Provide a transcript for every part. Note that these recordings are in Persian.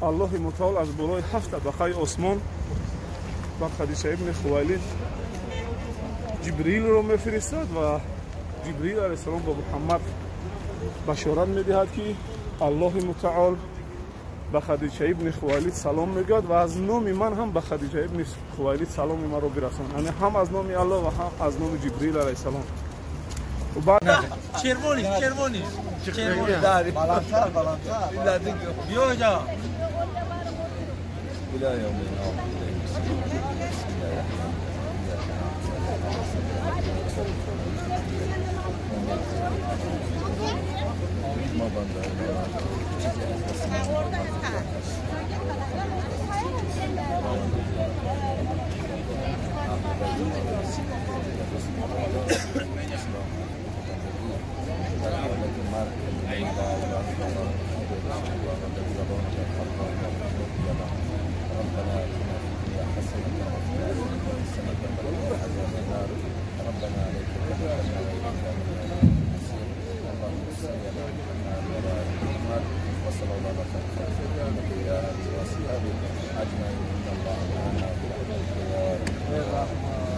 аллоҳи мутаол аз болои 7 табақаи осмон ба Хадиҷа ибни Хувайлид ҷибрилро мефиристад ва ҷибрил алайҳиссалом ба Муҳаммад башорат медиҳад ки аллоҳи мутаол ба Хадиҷа ибни Хувайлид салом мегӯяд ва аз номи ман ҳам ба Хадиҷа ибни Хувайлид саломи маро бирасон. Яъне ҳам аз номи Аллоҳ ва ҳам аз номи Ҷибрил алайҳиссалом. Червони. Баландтар. Биё ҷа. Ила ёмин.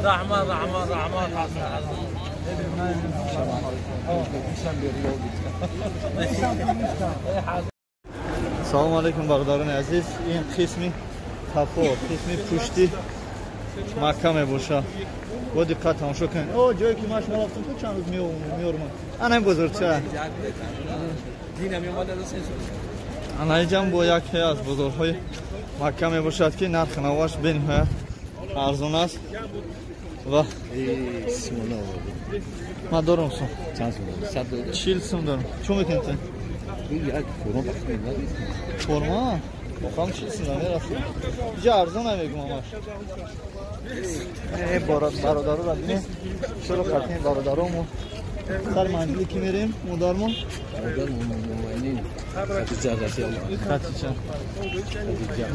رحمة سلام علیکم برادران عزیز. این قسمی تفاوت قسمی پشتی مکه میباشه. با دقت تماشا کنید. او جایی که ما شما رفتیم تو چند روز میورم. انا این بزرگچه. دینا میومد از انا اینجا با یکی از بزرگهای مکه میباشد که نرخ نواش بنهایت ارزان است. و ما دارم سو چند سوم 40 سوم دارم. چون میکنید؟ یک فرما بخیر ندید. فرما؟ بخوام 40 سوم میرفت. اینجا ارزان نمیگم همش. این برادرو را ببین. شروع کردیم برادرامو. سر منزلی که میریم مدارمون. مدارمون خدیجه رضی الله عنها. خدیجه.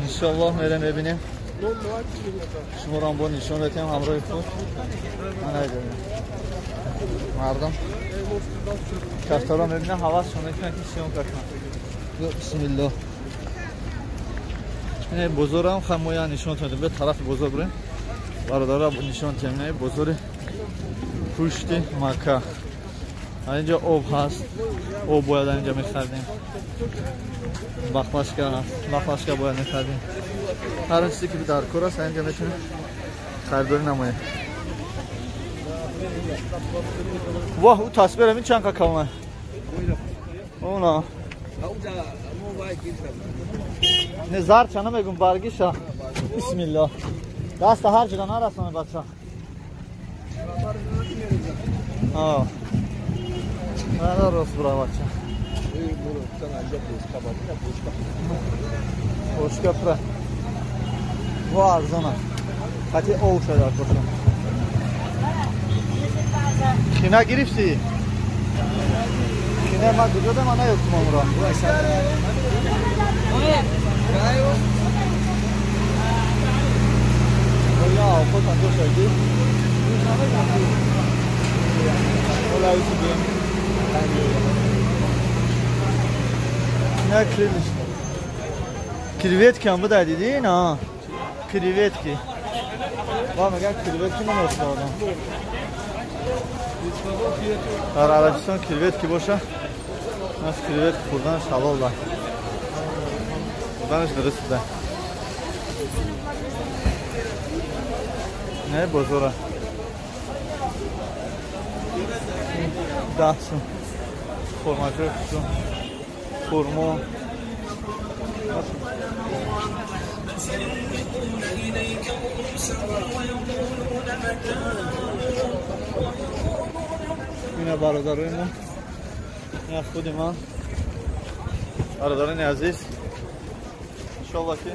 ان شاء الله میریم ببینیم. شما را با نشان بدیم همراه خود. من ایدم. مردم کفتارا میبینه حواسشون میکنه که سیون کنن. بسم الله. این بزرگم خمویا نشان دادیم به طرف بزرگ بریم. برادرها نشان دادیم بزرگ پشت مکه. اینجا آب هست. آب باید اینجا میخردیم. بخماشکا هست. بخماشکا باید میخردیم. هر چیزی که در کور است اینجا میتونیم خریداری نماییم. واه او تصویر همین چند که کامه اونا نظر چنه میگم برگیشه. بسم الله. دست هر جگه نرسانه بچه. نه راست برای بچه بوشکه پره و ارزانه خطی او شده کشم کینه گرفتی؟ کینه من کجا ده من نیفتم امرا یا آفت انجا شدی؟ اولا ایسی بیم نه کریویت که هم بده دیدی؟ نه کریویت که با میگن کریویت که من اصلا آدم در عربستان کریویت که باشه از کریویت خوردنش حلال ده خوردنش درست ده نه بزرگه 10 سوم فرماژور سوم فرما این برادرای ما این خود من برادران عزیز انشاءالله که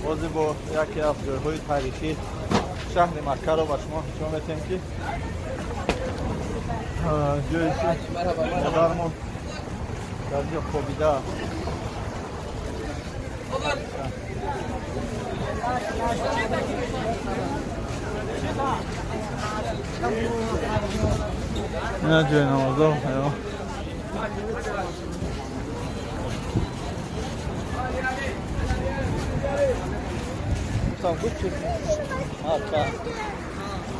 بازی با یکی از جایهای تاریخی شهر مکه رو با شما نشان میدیم که جایی که مادرمون در اینجا خوابیده نه جای نمازا هم گوش چیزی حتی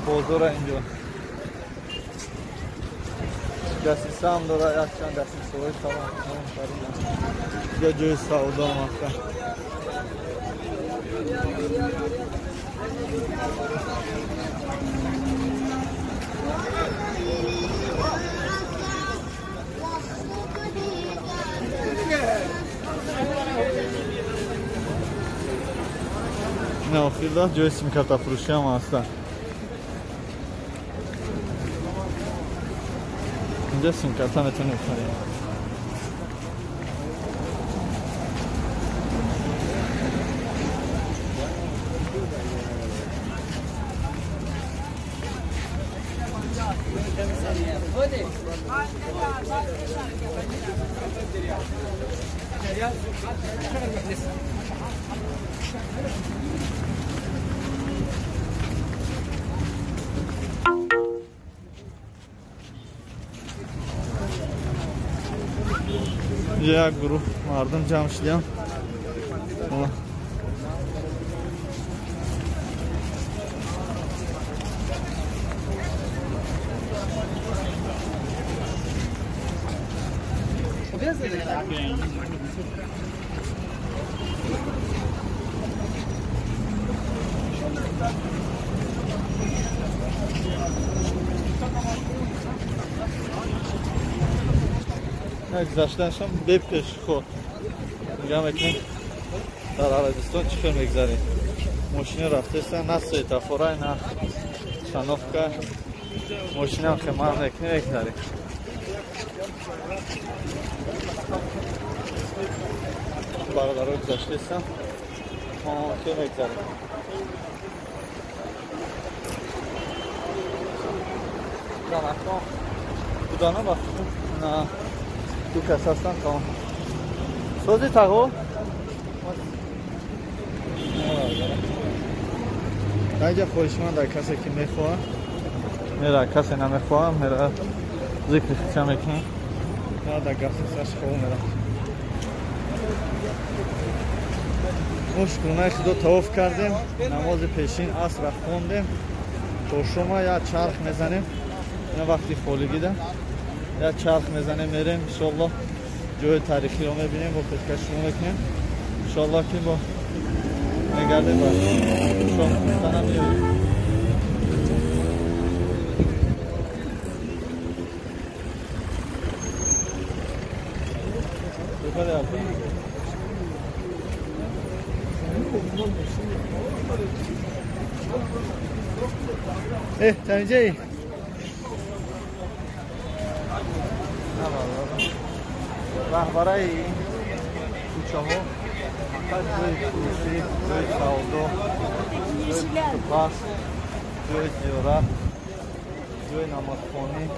بازار اینجا دستیسه هم داره یک چند دستیسه های تمام جای سعودا هم هستن نه آخیرده جای سیمکارت فروشی هم هستن اینجا سیمکارت هم میتونید بخرید یک گروه مردم جمع شدیم گذشتنشم بپیش خود میگم اکنون در عربستان چی خیل میگذاریم ماشین رفته است نه سویتافورای نه شنوفکا ماشین هم که من اکنون میگذاریم برادرها گذشته استم ما که میگذاریم دانکان بودانه بخشون نه دو کس هستن تمام سوزی تاگو اینجا خوشمند در کسی که میخواه میره کسی نمیخواه میره ذکر خیچه میکنه میره در گفت سرش خواه میره مشکلونه خدا تواف کردیم نماز پیشین عصر خوندیم تو شما یا چرخ میزنیم این وقتی خالگی ده یا چرخ میزنیم میریم انشالله جای تاریخی رو میبینیم با خودکش رو میکنیم انشالله که با نگردیم با شام کنم میریم تنجایی رهبرای کوچه ها فقط جای فروشی، جای سودا، جای سپاس، جای زیارت، جای نمازخوانی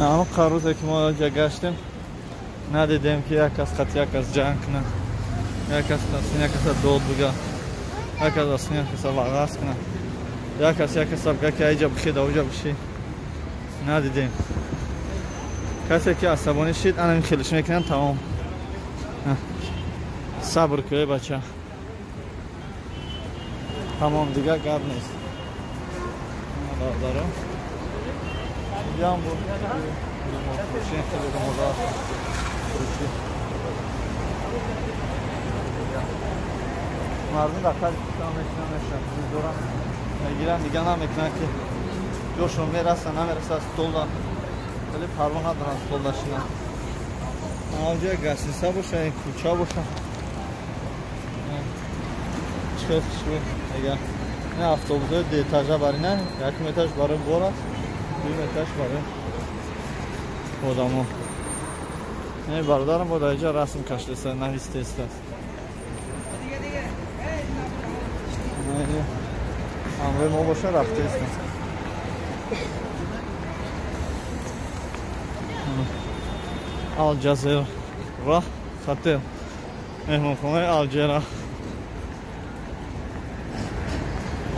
اما قروزه که ما جا گشتیم ندیدیم که یک کس خط یک کس جنگ کنه یک کس خطین یک کس دود بگه یک کس اصنی یک کس وغاز کنه یک کس بگه که ایجا بخید اوجا بشی ندیدیم کسی که عصبانی شید انمی خیلش میکنن تمام صبر که بچه تمام دیگه گرد نیست دارم بیام بود فروشی خیلی رمضان فروشی مردم در خیلی کشتان میشنن دورم میگیرن دیگه نمیکنن که جوشون میرسن نمیرسن از طول خیلی پروا ندارن از طول داشتن آنجا گسیسه باشه این کوچه باشه خیلی خوشگل. اگر این avtobuslar etaja barine, یک etaج برای بار است، دو etaج برای آدما. نه برادرم با اینجا رسم کشیده است، نویسته است. نه امروز ما باشه رفته است. الجزیره را خاطر مهمانخانه الجزیره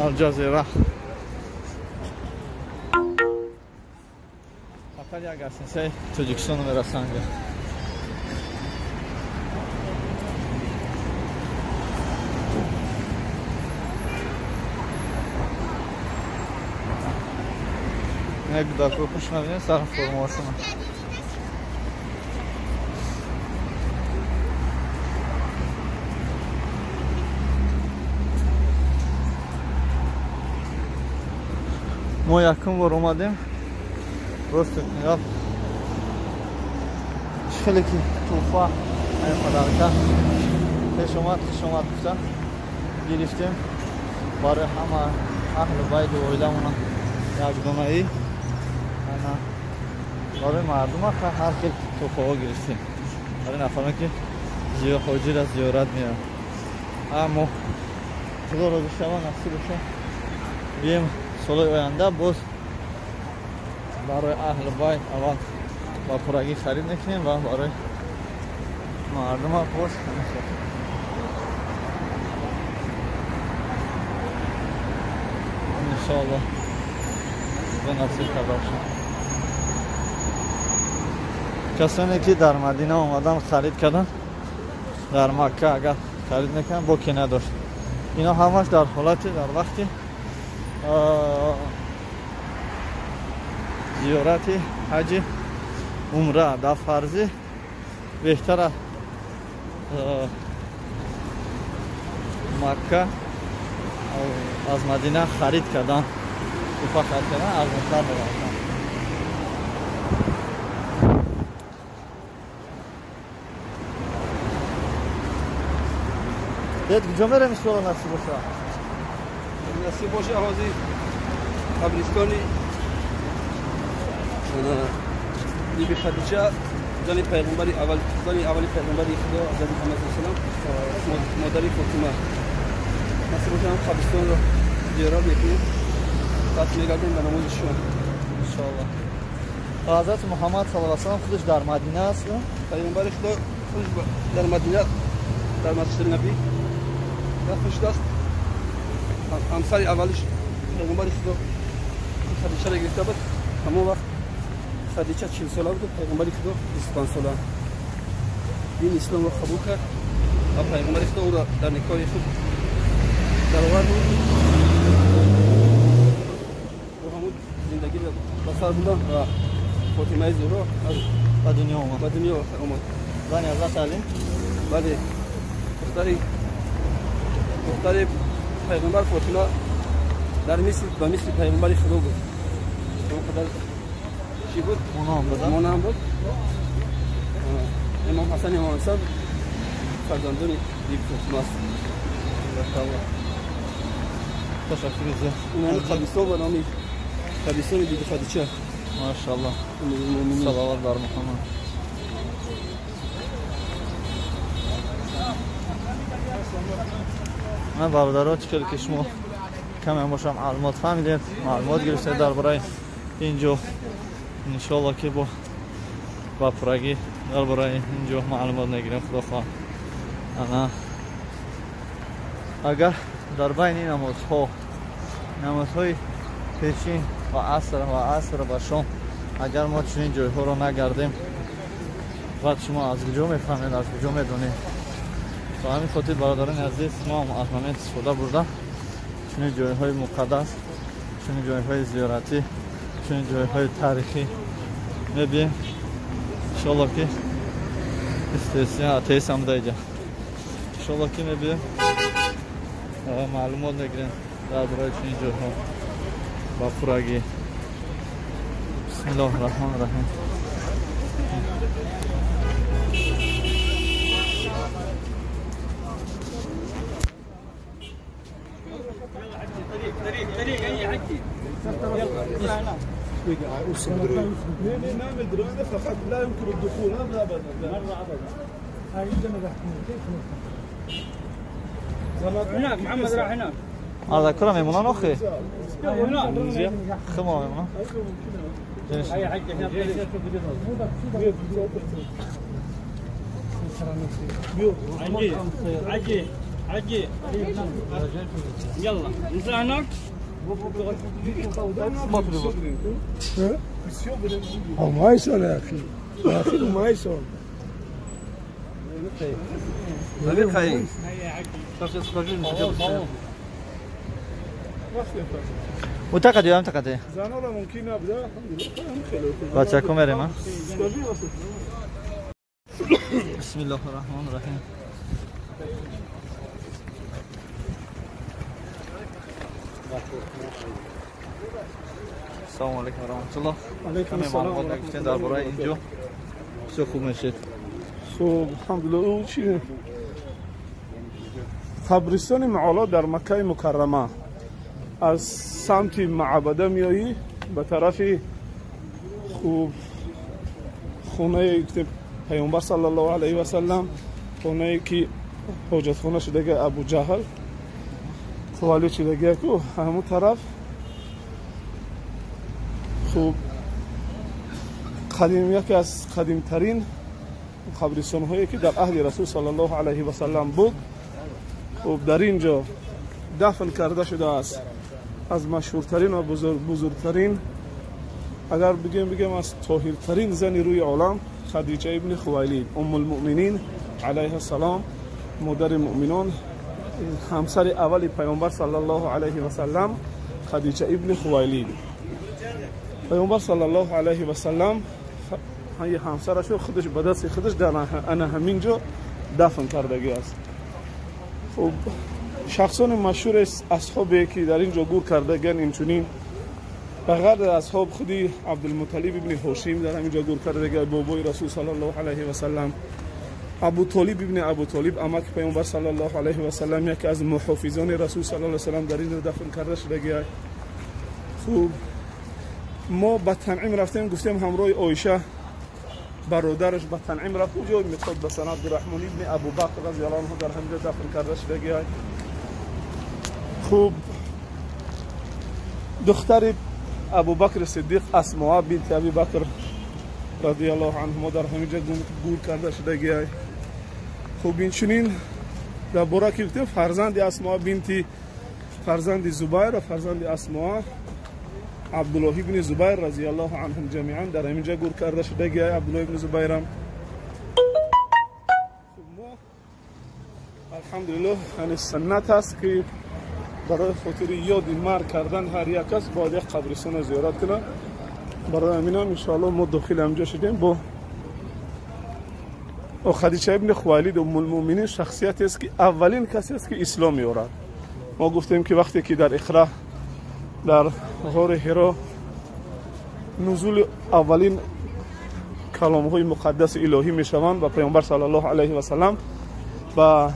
الجزیره فقط یک اسنسه تاجیکستان میرسند. یک دکتر خوش نبینید سر فرماشون. ما یکم بار اومدیم راست نگاه خیلی که توفا این مدارکه پیش اومد گفتن گرفتیم برای همه اهل باید و اویدمون یک دونایی برای مردم هر خیلی توفا ها گرفتیم برای نفران که حاجی را زیارت میرن. اما خدا را بشه و نصیب بشه بیم سال آینده باز برای اهل بیت اول با پرگی خرید نکنیم و برای مردم ها باز انشاءالله به نصیب کرده شد. کسانی که در مدینه آمدن خرید کردن در مکه اگر خرید نکنن با که نداشت. اینا همش در حالت در وقتی زیارت حج عمره در فرضی بهتر مکه از مدینه خرید کردن و خرید کردن از مکه میرفتن. دید کجا میرم اشتالا نصیب باشه؟ نصیب باشه حاضی قبرستانی بیبی خدیجه زن پیغمبری اولی پیغمبری خدا حضرت محمد صلی الله علیه و آله مادری فاطمه نصیب باشه هم قبرستان رو زیارت میکنیم بعد میگردیم به نمازشون انشاءالله. حضرت محمد صلی الله علیه و آله خودش در مدینه است. پیغمبر خدا خودش در مدینه در مسجد نبی رفتش دست همسر اولش پیغمبر خدا خدیجه را گرفته بود. همون وقت خدیجه 40 ساله بود، پیغمبر خدا 25 ساله. دین اسلام را قبول کرد و پیغمبر خدا او را در نکاح خود درآورد و همون زندگی را بسر بودن و فاطمه زهرا به دنیا آمد. زن حضرت علی بله دختر پیغمبر فاطمه در مثل پیغمبر خدا بود. اون قدر چی بود؟ مونا هم بود. امام حسن امام حسن فرزندان بیبی فاطمه است. تشکر زیاد. اون قبرستان به نام قبرستان بیبی خدیجه. ماشاءالله. صلوات بر محمد. من برادرها چکل که شما کمی هم باشم معلومات فهمیدید، معلومات گرفتید درباره اینجا. انشاءالله که با پرگی درباره اینجا معلومات نگیریم خدا خواه. انا اگر در بین نمازهای پیشین و عصر و شام اگر ما چنین جایها رو نگردیم بعد شما از کجا میفهمید، از کجا میدونید؟ تا همین خاطر برادران عزیز ما هم از همین استفاده بردم. چنین جایهای مقدس، چنین جایهای زیارتی، چنین جایهای تاریخی میبینیم. انشاءالله که استیسیان اتیس هم دایجا انشاءالله که میبینیم معلومات نگیریم درباره چنین جایها با پرگی. بسم الله الرحمن الرحیم. بگه اسم دروی نه نام درونده فقط لا يمكن الدخول هذا ابدا مره ابدا هناك محمد راح هناك هذا كلام يمونان اخي هناك خمر يمونان هي حقي هناك عجي عجي عجي يلا نزل هناك ما يسون يا اخي يا اخي ما يسون نبي خاين وتقد يوم تقد زانولا ممكن ابدا الحمد لله بچه‌کو بریم ها بسم الله الرحمن الرحیم السلام علیکم و رحمت الله. علیکم السلام. معلومات نگفتین درباره اینجا چه خوب میشه؟ خب الحمدلله او چی قبرستان معالا در مکه مکرمه از سمت معبده میایی به طرف خوب خونه پیامبر صلی الله علیه و سلم، خونه که حجت خونه شده ابو جهل خوالی شده که همون طرف خوب قدیم یکی از قدیم ترین قبرستان هایی که در عهد رسول صلی الله علیه و سلم بود. خوب در اینجا دفن کرده شده است از مشهورترین و بزرگترین، اگر بگیم از طاهرترین زن روی عالم، خدیجه ابن خویلید ام المؤمنین علیها السلام، مادر مؤمنان، همسر اول پیامبر صلی الله علیه و سلم، خدیجه ابن خویلید. پیامبر صلی الله علیه و سلم همسرش خودش به دست خودش در همینجا دفن کردگی است. خب شخصان مشهور اصحابی که در اینجا گور کردگن اینچنین بغیر اصحاب خودی عبدالمطلب ابن هاشم در همینجا گور کردگی، بابای رسول صلی الله علیه و سلم، ابو طالب ابن ابو طالب عمه پیامبر صلی الله علیه و سلم، یکی از محافظان رسول صلی الله علیه و سلم در اینجا دفن کرده شدگی. خوب ما به تنعیم رفتیم، گفتیم همراه عایشه برادرش به تنعیم رفت اونجا میخواد به سند عبدالرحمن ابن ابو بکر رضی الله عنه در همینجا دفن کرده شدگی. خوب دختر ابو بکر صدیق اسماء بنت ابی بکر رضی الله عنه در همینجا گور کرده شدگی. خوب اینچنین در باره که گفتیم فرزند اسماء بنت فرزند زبیر و فرزند اسماء عبدالله ابن زبیر رضی الله عنهم جمیعا در همینجا گور کرده شدگی. عبدالله ابن زبیرم الحمدلله یعنی سنت است که برای خاطر یاد مرگ کردن هر یک کس باید یک قبرستان زیارت کنه. برای همین ان شاءالله ما داخل همجا شدیم. با خدیجه ابن خویلید ام المؤمنین شخصیتی است که اولین کسی است که اسلام میارد. ما گفتیم که وقتی که در اقرا در غار حرا نزول اولین کلام های مقدس الهی میشوند و پیامبر صلی الله علیه و سلم با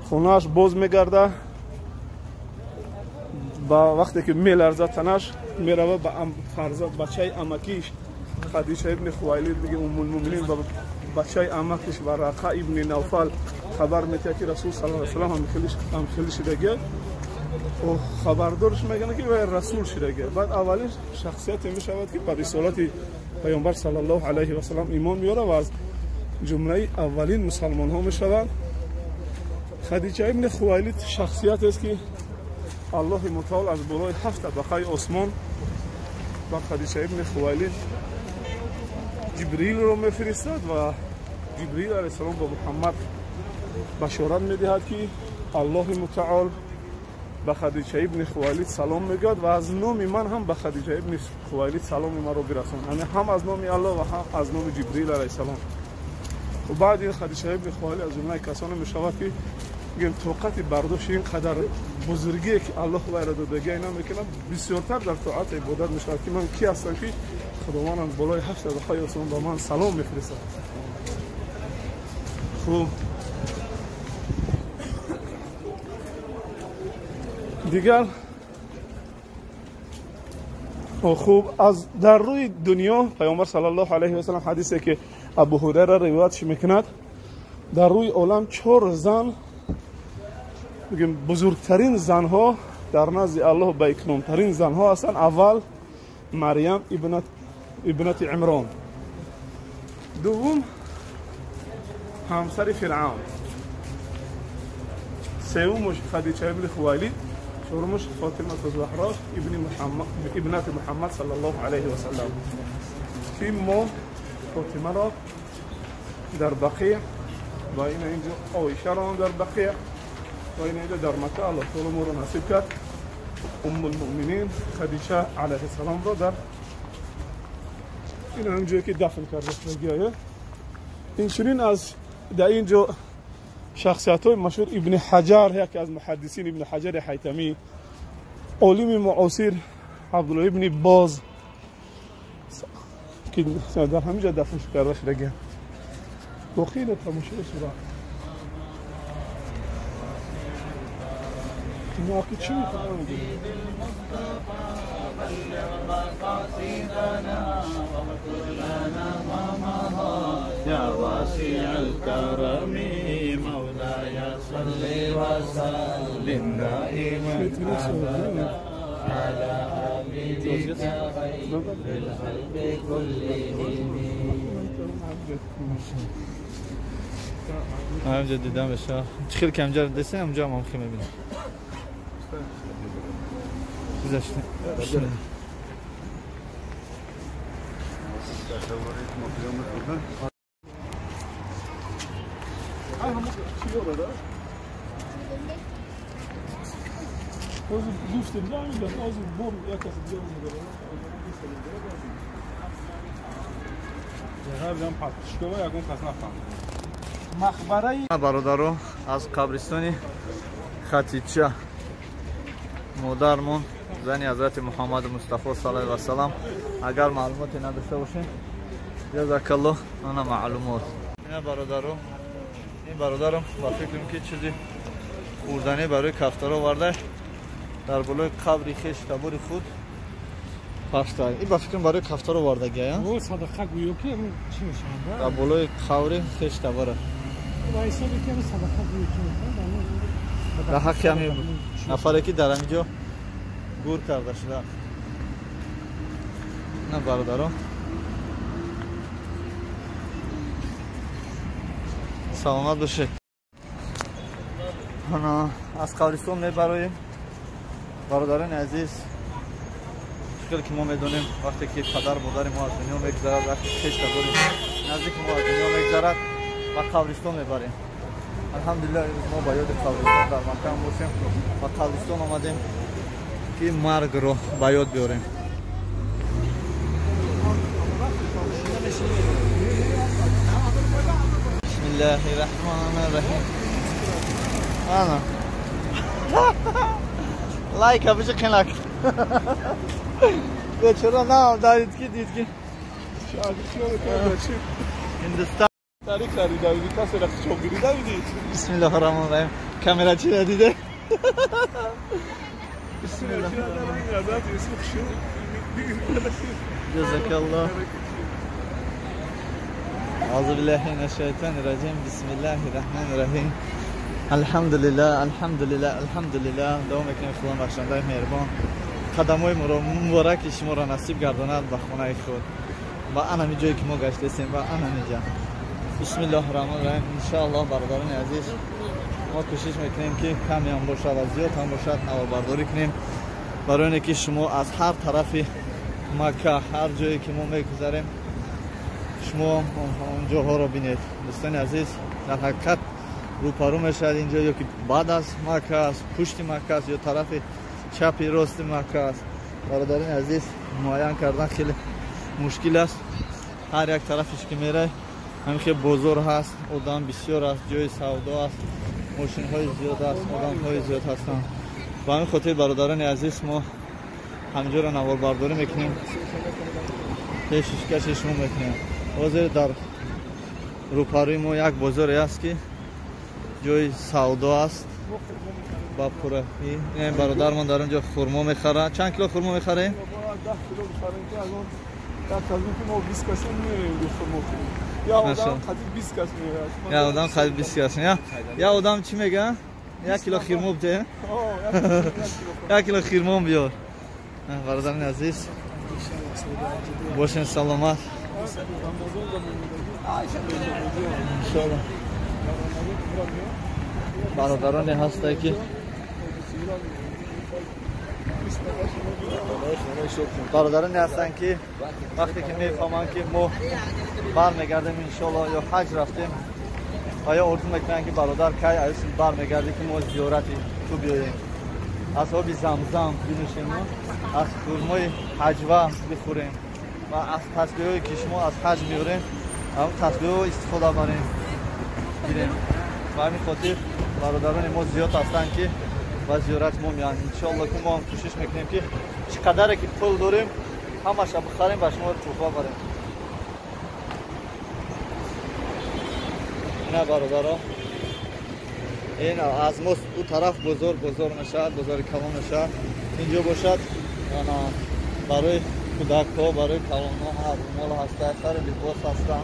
خونه‌اش باز میگرده، با وقتی که میلرزه تنش میروه به فرزند بچه عمکیش خدیجه ابن خویلید دیگه ام المؤمنین با بچه عمکیش ورقه ابن نوفل خبر میده که رسول صلی الله علیه و سلم هم خیلی شدگی و خبردارش میگن که رسول شدگی. بعد اولین شخصیتی میشود که به رسالت پیامبر صلی الله علیه و سلم ایمان میاره و از جمله اولین مسلمان ها میشود. خدیجه ابن خویلید شخصیت است که الله متعال از بالای 7 طبقه آسمان با خدیجه ابن خویلید جبریل رو میفرستد و جبریل علیه السلام با محمد بشارت میدهد که الله متعال به خدیجه ابن خویلید سلام میگوید و از نام من هم به خدیجه ابن خویلید سلام ما رو برسان، یعنی هم از نام الله و هم از نام جبریل علیه السلام. و بعد این خدیجه ابن خویلید از جمله کسانی میشود که میگن طاقت برداشت این قدر بزرگی که الله وی را دادگی اینا میکنه بسیارتر در طاعت عبادت میشود که من کی هستم که خداوندم بالای 7 طبقه آسمان با من سلام میفرستد. خوب دیگر خوب از در روی دنیا پیامبر صلی الله علیه و سلم حدیثی که ابو هریره روایتش میکند در روی عالم 4 زن میگم بزرگترین زنها در نزد الله بیکنومترین زنها هستند. اول مریم ابنت عمران، دوم همسر فرعون، سومش خدیجه ابن خویلد، چهارمش فاطمه الزهرا ابنت محمد صلی الله علیه و سلم. که ما فاطمه را در بقیع و اینجا عایشه را در بقیع و اینجا در مکه الله تعالی ما را نصیب کرد. ام المؤمنین خدیجه علیه السلام را در این همجایی که دفن کرده بگیه. این چنین از در اینجا شخصیت های مشهور ابن حجر، یکی از محدثین ابن حجر حیتمی، عالم معاصر عبدالله ابن باز که در همینجا دفن کرده شده. باقی نه تماشای سورا اینا که چی می‌خوام يا واسع الكرم مولاي صل وسلم دائما على حبيبك خير الخلق كلهم. همجا دیدم بشه چخیل که همجا دسته همجا هم خیلی میبینم گذاشته برادرو از قبرستان خدیجه مادرمون زنی حضرت محمد مصطفی صلی الله علیه و سلم، اگر معلوماتی نداشته باشین جزاک الله انا معلومات. این برادرم با فکرم که چیزی خوردنی برای کفتار آورده در بالای قبر خویش تبر خود پخش. این با فکرم برای کفتار آورده گیا او صدقه گویو که چی میشه در بالای قبر خویش تبر وایسا که صدقه گویو که در حق همین نفری که در اینجا گور کرده شده. نه برادرم سلامت باشه. از قبرستان میبریم برادران عزیز. شکل که ما میدونیم وقتی که پدر مادر ما از دنیا میگذرد، وقتی کشت بریم نزدیک ما از دنیا میگذرد و قبرستان میبریم. الحمدلله ما با یاد قبرستان در مکه هم باشیم و قبرستان آمدیم که مرگ رو با یاد بیاریم. بسم الله الرحمن الرحیم. انا لایک ابیش کناک چرا نه دارید که دید که هندوستان تاریخ داری داویدی کسی رفت چوب گیری داویدی. بسم الله الرحمن الرحیم. کامرا چی ندیده؟ بسم الله الرحمن الرحیم. جزاک الله. اعوذ بالله من الشیطان الرجیم. بسم الله الرحمن الرحیم. الحمدلله الحمدلله الحمدلله. دوام کنیم خدا بخشنده مهربان قدمای مبارک شما را نصیب گرداند به خانه خود و انمی جایی که ما گشته سیم و انمی جا. بسم الله الرحمن الرحیم. ان شاء الله برادران عزیز ما کوشش میکنیم که کمی هم باشد و زیاد هم باشد نواربرداری کنیم برای اینکه شما از هر طرف مکه هر جایی که ما میگذاریم شما اون جاها را بینید. دوستان عزیز در حقیقت روپارو میشد اینجا یا که بعد از مکه است، پشت مکه است یا طرف چپی راست مکه است. برادران عزیز معاین کردن خیلی مشکل است. هر یک طرفش که میره همین خیلی بزرگ هست، آدم بسیار است، جای سودا است، ماشین های زیاد است، آدم های زیاد هستند. با همین خاطر برادران عزیز ما همینجا را نوار برداری میکنیم، پیشکش شما میکنیم. حاضر در روپاروی ما یک بازاری است که جای سودا است با پره. این برادر من در اونجا خرما میخره. چند کیلو خرما میخره؟ من 10 کیلو بخریم که الان در تازه که ما 20 کسی میریم گفتم یا آدم خدید 20 کس میره یا آدم خدید 20 کس یا آدم چی میگه 1 کیلو خیرمو بده 1 کیلو خیرمو بیار برادران عزیز باشین سلامت انشالله برادرانی هسته که برادرانی هستن که وقتی که میفهمن که ما برمیگردیم انشالله یا حج رفتیم آیا آرزو میکنن که برادر کی ایشون برمیگرده که ما زیارتی تو بیاییم از آب زمزم بنوشیم از خرمای حجوه بخوریم و از تسبیحی که شما از حج میاریم هم تسبیح استفاده بریم گیریم و همین خاطر برادران ما زیاد هستن که و زیارت ما میان انشالله که ما هم کوشش میکنیم که چقدر که پول داریم همش بخریم و شما رو توفا بریم نه برادرها این از ما او طرف بزرگ نشد بزرگ کلان نشد اینجا باشد برای کودک ها برای کلان ها مال هسته سر لباس هستن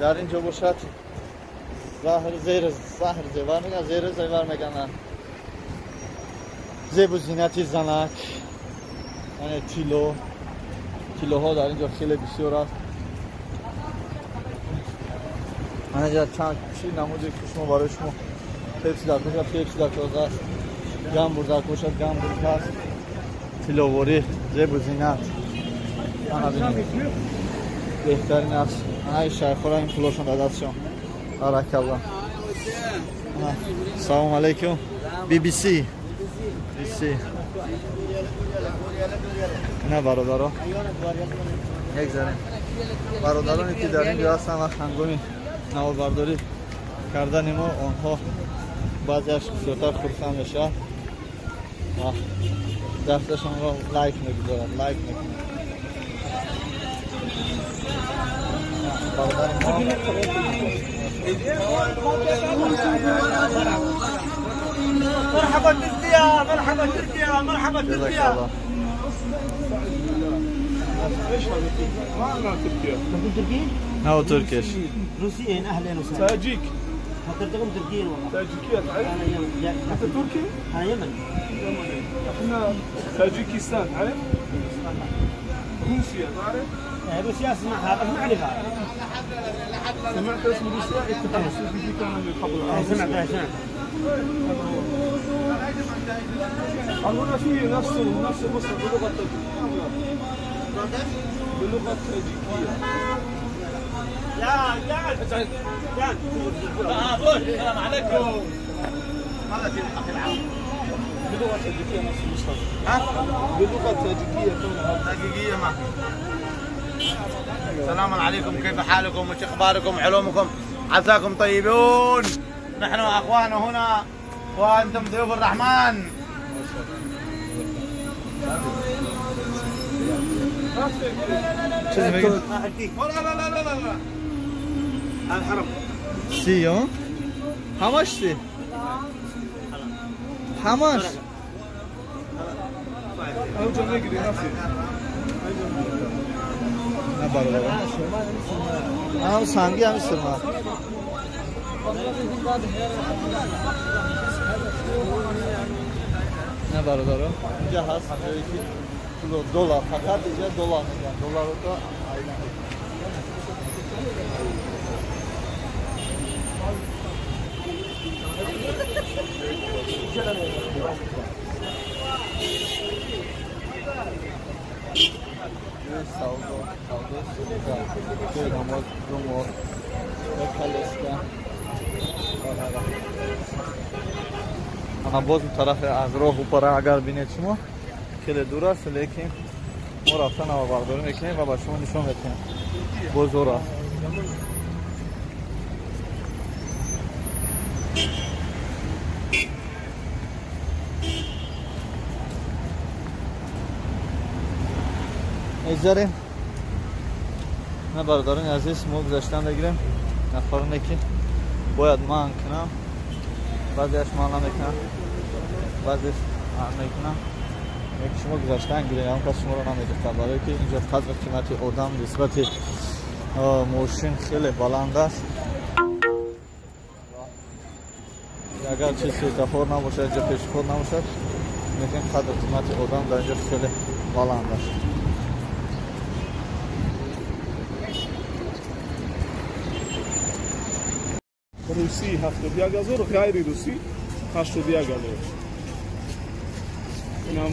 در اینجا باشد زهر زیور میگن زیر زیور میگن زیب و زینتی زنک یعنی تیلوها در اینجا خیلی بسیار است اینجا چند چی نموده که شما برای شما پیپسی در کجا پیپسی در کجا است گمبور در کجا گمبور است تیلوواری زیب و زینت بهترین است ای شیخ را این پولاشون در دستشون بارک الله سلام علیکم BBC نه برادرها یکذاریم برادرانی که در اینجا هستن و هنگامی نواربرداری کردن ما آنها بعضیش بسیارتر خرسند میشه و دستشان را لایک میگذارن لایک میکنن مرحبا تركيا مرحبا تركيا مرحبا تركيا ايش هذا ما تركيا تركي؟ نو تركيش روسيين اهلا وسهلا تاجيك حضرتكم تركيين والله تاجيكية تعرف؟ انا يمن انت تركي؟ انا يمن احنا تاجيكستان تعرف؟ روسيا تعرف؟ روسيا اسمعها بس ما اعرفها سمعت اسم روسيا؟ التخصص في كان قبل سمعتها قالوا فيه نفس مصر بلغة تاجيكية يا قاعد السلام عليكم بلغة تاجيكية نفس مصر بلغة تاجيكية ما السلام عليكم كيف حالكم وش اخباركم علومكم عساكم طيبون نحن اخوان هنا وانتم ضيوف الرحمن لا الحرم سيون همش سي همش اوجه نجري نفسي نه برادر هم سنگی هم سرما نه برادر اینجا هست جایی که دلار فقط اینجا دلار میگن دلار رو تا اما باز اون طرف از راه اوپره اگر بینید شما خیلی دور است لیکن ما رفتن نواربرداری میکنیم و با شما نشون میدیم باز دور است اجازه نه برادران عزیز ما گذاشتن بگیریم نفرونه که باید من کنم بعضیش من نمیکنم بعضیش من میکنم شما گذاشتن گیرین هم کس شما رو نمیدید برای که اینجا قدر قیمت آدم نسبت ماشین خیلی بلند است. اگر چیز سویتافور نباشه اینجا پیشخور نباشد میگن قدر قیمت آدم در اینجا خیلی بلند است. روسی 71,000 غیر روسی 81,000. اینم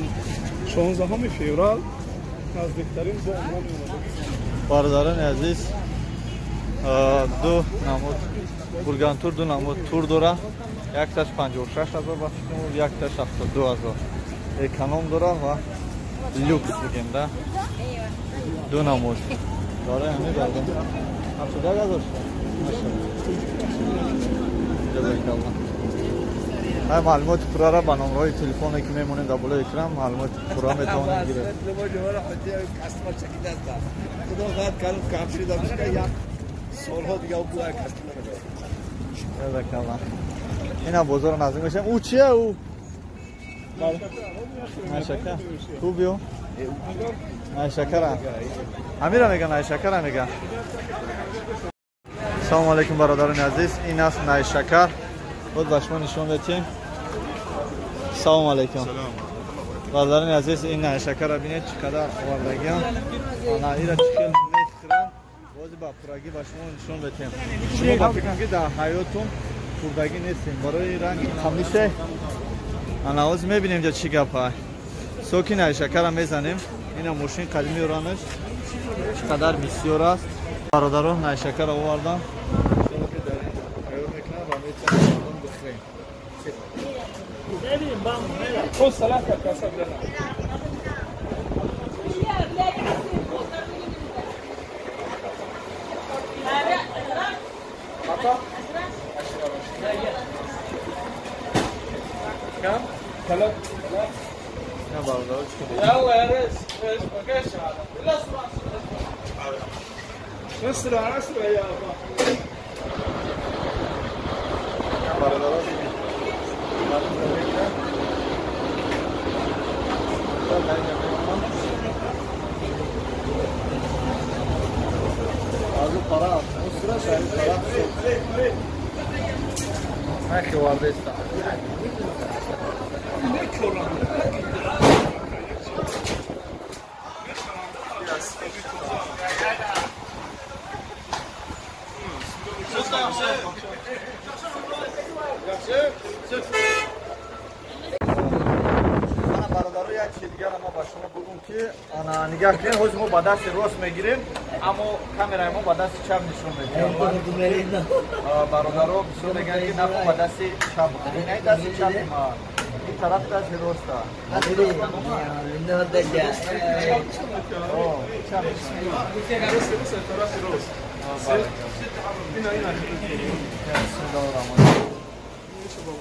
16 فوریه نزدیکترین با عمران اومده. برادران عزیز دو نمود گرگان تور دو نمود تور داره. یک تاش 56,000 باشیم و یک تاش 72,000. اکونوم داره و لوکس بگیم ده. دو نمود داره همین برادر 71,000 جزاک الله. معلومات پورا را با نمره تلفنی که میمونه در بالای اکران معلومات پورا میتونید گیرید. جزاک الله. اینا بازار نزدیک میشم. او چیه او؟ نشکر. خوبیو؟ نشکر. امیرا میگن نشکر میگن. سلام علیکم برادران عزیز. این است نشکر. بود به شما نشون بدیم. سلام علیکم. برادران عزیز این نشکر را ببینید چقدر آوردگی هم. آنها ایرا چکل میخورن. بازی با پرگی به شما نشون بدیم. شما با فکرم که در حیاتون پردگی نیستیم. برای رنگ خمیشه آنهاز میبینیم اینجا چی گپه. سوکی نشکر را میزنیم. این ماشین قدیمی رانش چقدر بسیار است. برادران نشکر را آوردن. خود سلام کاسه بده. كم؟ ثلاث. يا برادر يلا يا ريس بقاش هذا. الاسرع. اسرع اسرع يا ابا. يا برادر Azı para al. O sıra şahit para al. Belki vardı işte. نگاه کنید حوز ما با دست راست میگیریم اما کامرای ما با دست چپ نشون میدیم. برادرها بسیار میگن که نه با دست چپ بکنید. این دست چپ ما این طرف دست راست است.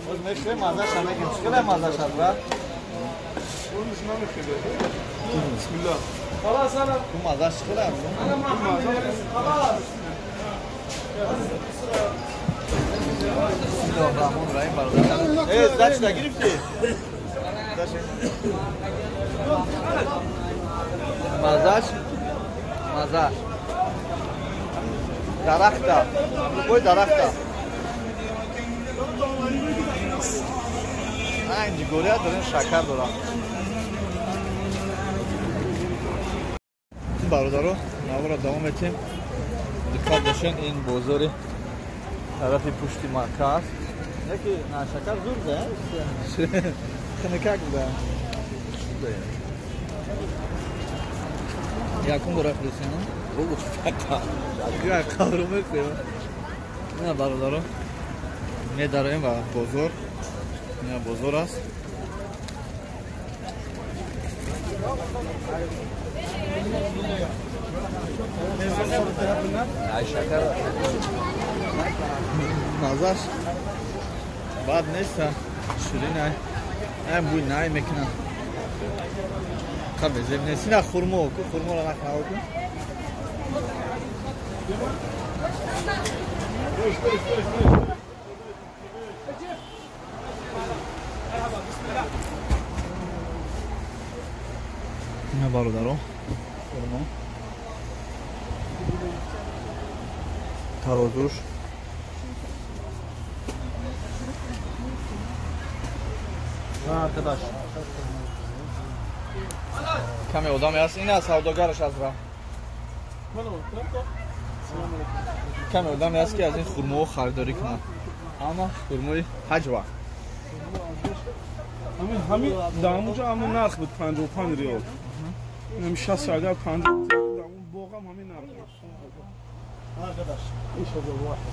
حوز میشه مازه شمیگیم. چقدر مازه شد را؟ بسم الله. خلاص انا تو مازش چقدر؟ انا ما خلاص. بسم الله الرحمن الرحیم برادر. دست نگرفتی؟ مازش درخته. کوی درخته. اینجا گوریه دارین شکر داره. برادرو نوارا دوام ettim. Dikkat başın in bozori tarafı puşti markas. Ne ki na şakar zor da. Kanaka da. Yakın bırakıyorsun ha? Bu fata. Ya kavramı koyuyor. Ne baradaru? Ne darayım var bozor. Ne bozoras. Şeker. Nazar. Bad neyse. Şuraya ne bu ne mekana. Tabii zemnesine hurma oku. Hurma olarak ne oku? бародаро. Тарозуш. Arkadaş. Kame odam yaz. İne savdogarış azra. Kame odam yaz ki az این خرما خریداری کنم. اما خرمای حجوا. همین داموجا همون نرخ بود 55 ریال. همین 60 اگر 50 دامون باقم همین نرخ بود. Arkadaş. İnşallah واحد.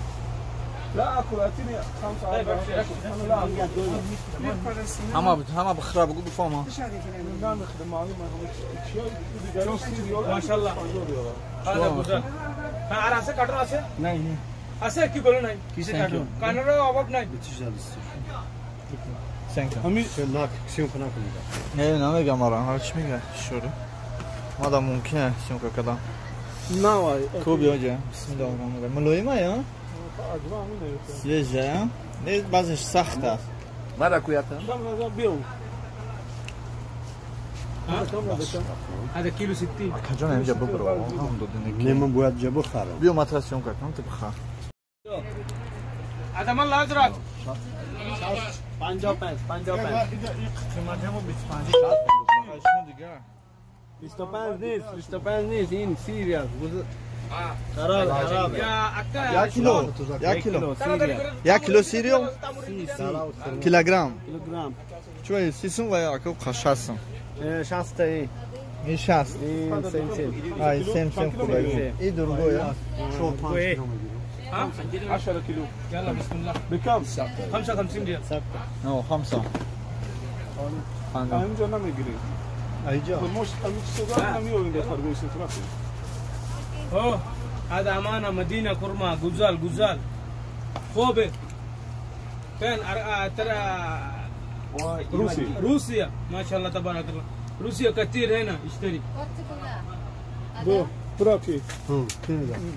لا اكل اتني 5 همه بخرا بگو بفهمم. نمیخوام مالی من همه چیای دیگه 30 ریال ماشاءالله. 50 ریال. Hadi burada. Ha arası kadar ase? نه. Ase ki böyle nay. Kisi Thank you. Kanara avab nay. Sen kan. همین Nak, siyum kana kulida. نه نمیگم آره. حالا چی میگه؟ شروع. مادام ممکنه سیمکا کدام. نه وای خوبی آجا. بسم الله الرحمن الرحیم. ملویمه یا؟ اجوا همین یه جا. نه بعضش سخت است. Marakuyata. کم نظر بیو Hadi kilo 60. کجا نمیشه ببرو. هم دو دنیا. Lemon boyat cebo khara. بیو متر سیمکا کنم تو بخواه. Adam Allah hazrat. 55 25 نیست 25 نیست این سیریاس خراب Ya akka. یک کیلو. یک کیلو. سیریا یک کیلو سیریو. کیلوگرم. کیلوگرام چوی سیسون و یا که خشاسم. 60 این این 60. این سیم ای سیم خوبه. این درگو یا. شو 5 10 كيلو Yalla bismillah. بكم 55 riyal. نه 5. همینجا نمیگیری Ayca. مش همین چیزا نمیوین در خرگوش طرف Oh. هذا أمانة مدينة كرما جزال خوبة فين ترى روسيا ما شاء الله تبارك الله روسيا كثير هنا يشتري دو براكي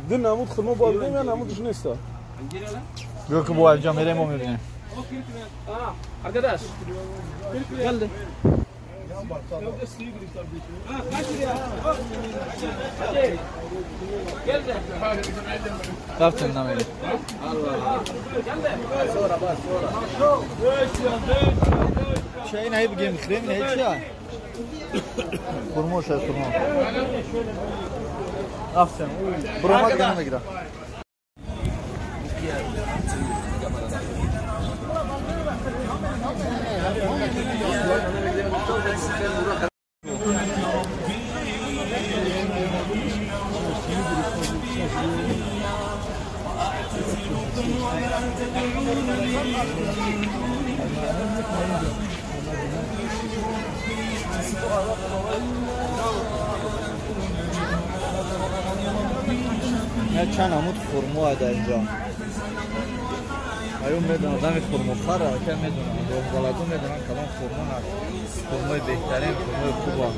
دو نمود خدمه بالدیم یا نمودش نیست بیا که با اینجا میریم و میبینیم. arkadaş geldi رفتن نمیریم. چه این هایی بگیم خریم نه چیه؟ خرموش هست خرمو. رفتن برو دیگه نمیگیره. چند عمود خرمو هست اینجا. ایون میدونم آدم خرمو خره که میدونم ولادون میدونم کلام خرمو هست. خرموی بهترین خرموی خوبه.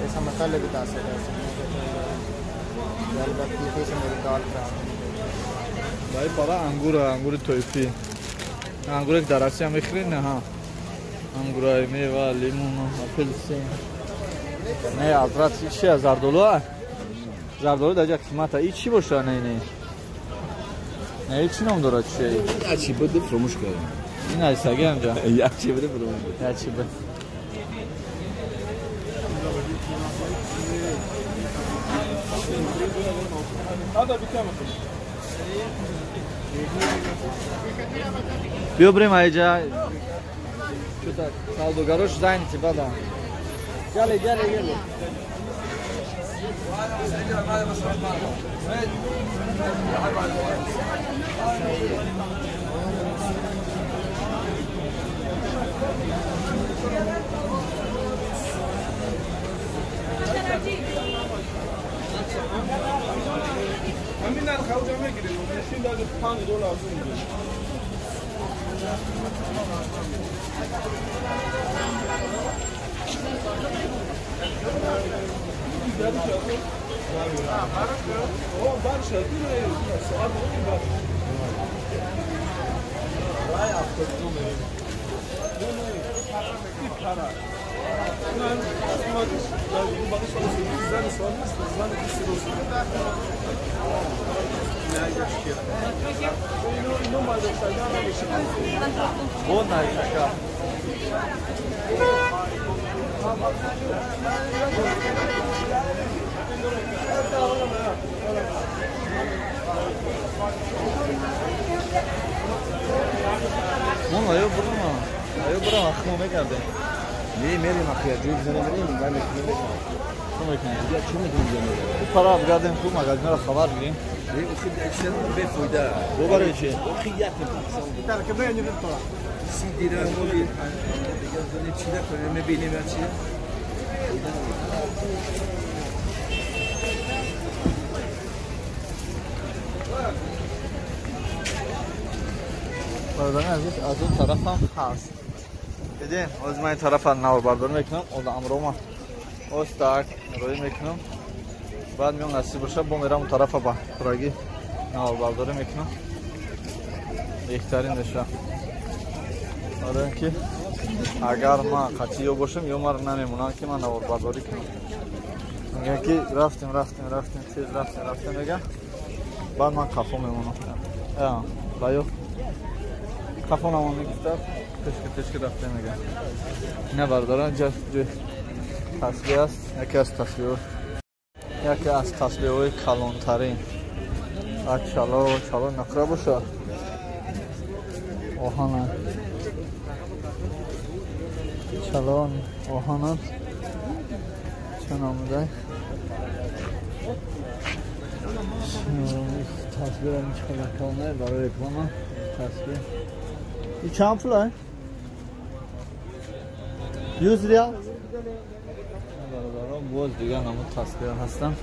ऐसा मसाले बता सकते हैं से मेरी दाल برای بالا انگور تویفی. انگور که درستی هم میخرین نه ها. انگورای میوه لیمون و اپلسین. نه حضرت چیه زردالو؟ زردالو در جا قیمت ای چی باشه نه نه چی نام داره چیه؟ چی بده فراموش کردم. این از سگه همجا. چی بده فراموش کردم. چی بده؟ هذا بكم بیا بریم اینجا. چطور؟ سالدوگاروش زنیتی بادا. गले همین نرخ اوجا میگیریم نشین داده $5 میگیریم Bunlar şaka. Bunlar yok burada mı? Yok burada aklıma ne geldi? Neyi merim akıya? Cüyük sana vereyim mi? Ben de Şunu ekleyin. ya çöme diyeceğim. Bu para abi geldim bu magazine haber vereyim. Neyi usul eksen bir fayda. Bu var için. O kıyat Si dirham o bir. Yazılı çile koyma benim açıya. Oradan az این طرف هم هست. دیدین از من این طرف هم نور برداری میکنم از امروما استاک روی میکنم بعد میام نصیب بشه با میرم اون طرف با پراگی نور برداری میکنم بهترین نشه آره که اگر ما قطعی باشم یا ما نمیمونم که من نور برداری کنم میگن که رفتیم چیز رفتیم میگن بعد من کافو میمونم بایو کافو نمون میگفتم تشکر رفته میگن نه بردارن جا تصویه است یکی از تصویه های کلانترین چالو نقره باشه آهانه چالو آهانه چه نامده تصویه این چقدر کلانه برای اکرامه تصویه این چند پوله؟ 100 ریال؟ برادران باز دیگه همون تصویر هستن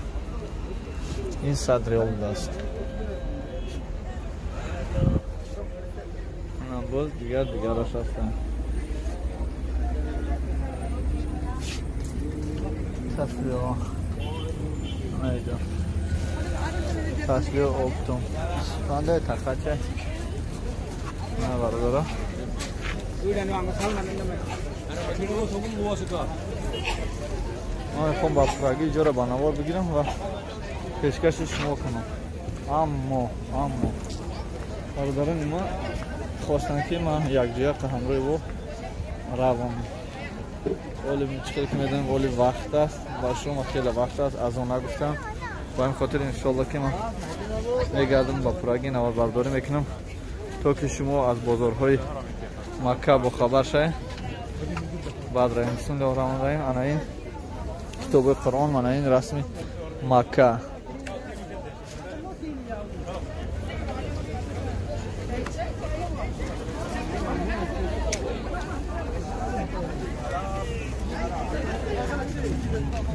این 100 ریال دست باز دیگرش هستن تصویر ها اینجا تصویر اکتوم بنده تخچه نه برادران من میخوام با پراگی اینجا رو بنوار بگیرم و پیشکشش شما کنم اما برادران ما خواستن که من یک جایی که همراه او روم اولی مشکل که میدن اولی وقت است با شما خیلی وقت است از اون نگفتم با این خاطر انشالله که من میگردم با پراگی نوار برداری میکنم تا که شما از بازارهای مکه با خبر شد بعد رحیم بسم الله الرحمن الرحیم انا این کتاب قرآن من این رسمی مکه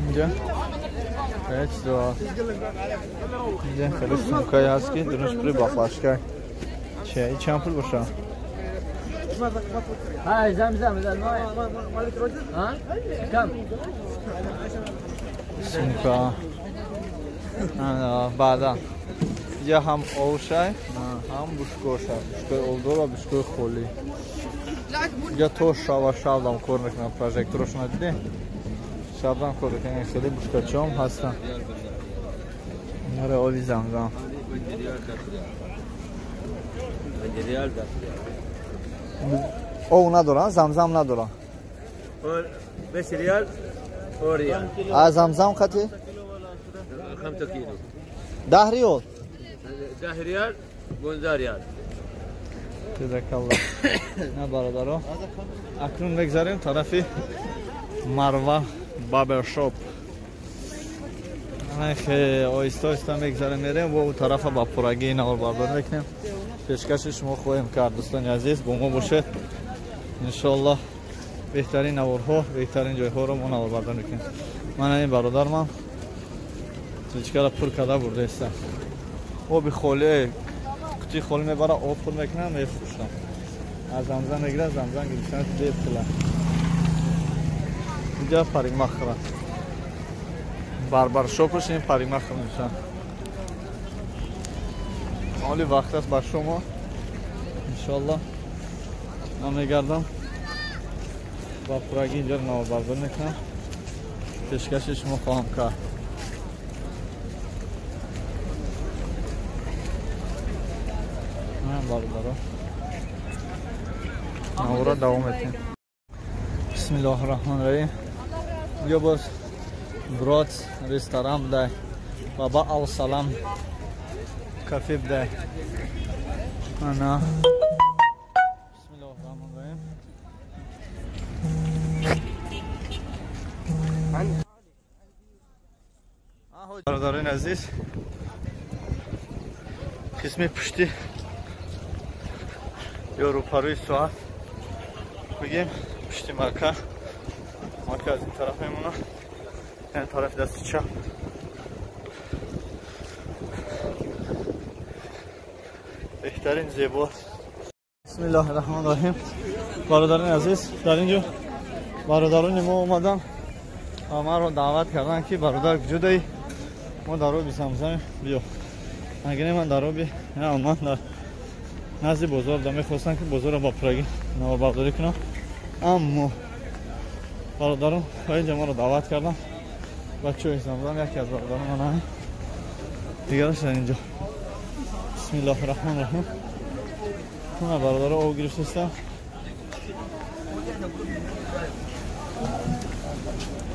اینجا اینجا خیلی سمکایی هست که درنش پری با فاشکای چه این چند پول باشه؟ هاي زمزم اذا مالك رجل ها كم سمکا بعدا اینجا هم اوشای هم بشکوشای بشکوی اولدو و بشکوی خولی اینجا تو شاودم کار میکنم پروژکتورش ندیدی؟ شاودم کار میکنم خیلی بشکوچه هم هستن نره اولی زمزم او ندارن زمزم ندارن 5 ریال و ریال از زمزم قطعی 5 کیلو 10 ریال 10 ریال 15 ریال جزاkallah نه برادران اکنون بگذاریم طرفی مروه بابر شاپ خیلی آیسته میگذاریم میریم و اون طرف با پراگی نور برداری میکنیم پیشکش شما خواهیم کرد دوستان عزیز با ما باشید انشالله بهترین نورها بهترین جایها رو ما نور برداری میکنیم من این برادر من چیکار پول کده برده هستم آب خالی کتی خالی میبره آب پول میکنم میفروشم از زمزم میگیره زمزم گرفتن به پول اینجا پریمخره بربر شاپش این پریمخره میشن حالی وقت است بر شما انشالله من میگردم با پراگی اینجا رو نوبردار میکنم پیشکش شما خواهم کرد من بردارم نورا دوام ettim. Bismillahirrahmanirrahim. Bugün bu Brod restoranında Baba Al Salam kafede. Ana. Bismillahirrahmanirrahim. Bardarın aziz. Kısmı pişti. Yoruparuy soğan. Bugün pişti marka از این طرف میمونه این طرف دست چپ بهترین زیباست بسم الله الرحمن الرحیم برادران عزیز در اینجا برادران ما اومدن ما رو دعوت کردن که برادر کجایی ما در رو بیسمزم بیا اگر من در رو بی من در نزد بازار دارم میخواستم که بازار رو با پراگی نوبرداری کنم اما برادرم اینجا ما رو دعوت کردم بچه های زمزم یکی از برادرم من دیگرش در اینجا بسم الله الرحمن الرحیم من برادر رو او گرفتستم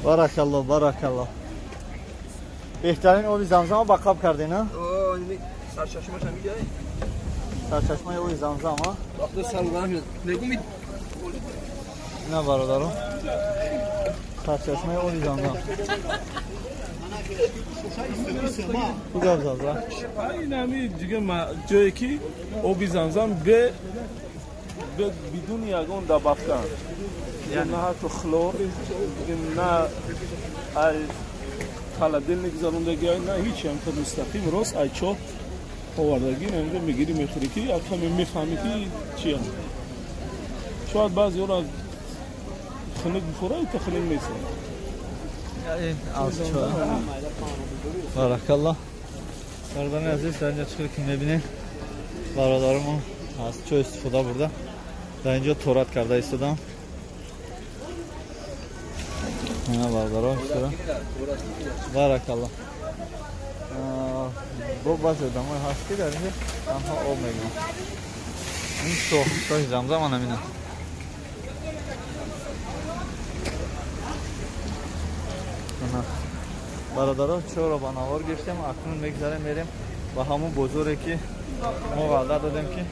بارک الله بارک الله بهترین اوی زمزم رو بقاب کرده نه؟ سرچشمه‌اش هم میگه سرچشمه اوی زمزم ها؟ وقتی سرگرم میاد نگو می نه برادرم سرچشمه اوی زمزم کجا زمزم؟ این همی دیگه جایی که آب زمزم به بدون یگان دبافتن یعنی نه تو خلور نه خالدل نگذاروندگی نه هیچ هم تو مستقیم راست ایچو آوردگی نمیده میگیری میخوری که اکا میفهمی که چی هم شاید بعضی اون خنک بخوره تا خنک نیست این از چه بارک الله برادران عزیز در اینجا چطور که میبینید برادرمون از چه استفاده برده در اینجا تورات کرده ایستادم اینا برادران ایستادم بارک الله با بعضی دمای هست که در اینجا تنها آب میگم این شاه زمزم هم همینه برادران چه را با نوار گشتیم اکنون میگذاریم میریم و همون بزرگی که ما وعده دادیم که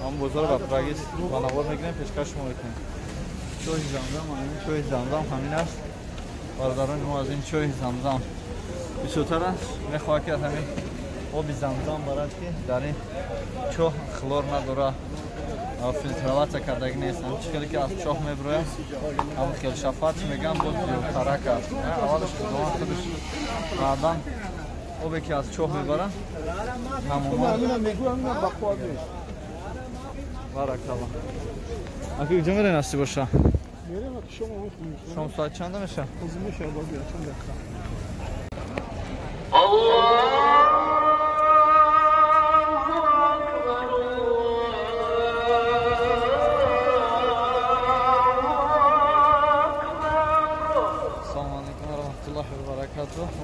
همون بزرگ با پراگیس با نوار میگیریم پیشکش ما میکنیم چوی زمزم همین است برادران ما از این چوی زمزم بیشتر است میخواه که همین آب زمزم برد که در این چوه خلور نداره فیلتروات کردگی نیست هم چکلی که از چوه میبرویم همون خیلی شفاعت میگم بود ترک است اولش دوان خودش بعدا آبی که از چوه میبرن همون بارک الله اکی کجا میرین هستی باشه؟ میریم اکی شما میخونیم شما ساعت چنده میشه؟ میشه با بیا چند دقیقه